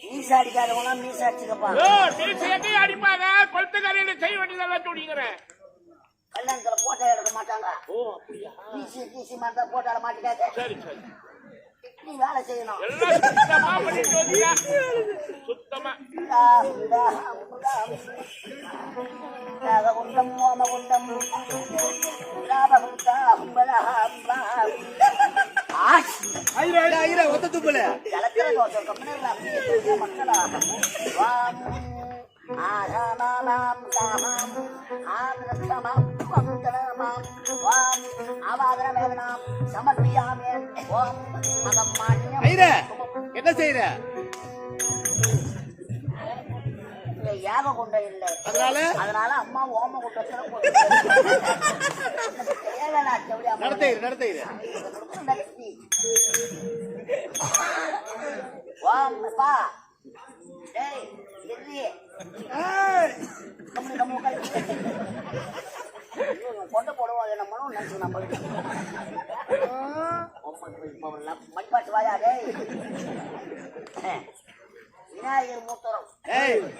மீச அடிக்காதவனா மீச அடிச்சுக்கப்பா. அடிப்பாங்க கொளுத்துக்காரியில செய்ய வேண்டியதெல்லாம் சொல்லிக்கிறேன். கல்யாணத்துல போட்டோ எடுக்க மாட்டாங்க. டிசி மாட்டா போட்டோல மாட்டிக்காது. சரி சரி நீ வேலை செய்யணும். சுத்தமா குண்டம் ஓமகுண்டம் என்ன செய்யற? யாக கொண்ட இல்ல, அதனால அம்மா ஓம கொண்டத்துல கொண்டு போடுவோம். நம்மளும் நினைச்சு நம்மளுக்கு மண்பாட்டு வாயாடே விநாயகர் மூத்தரம்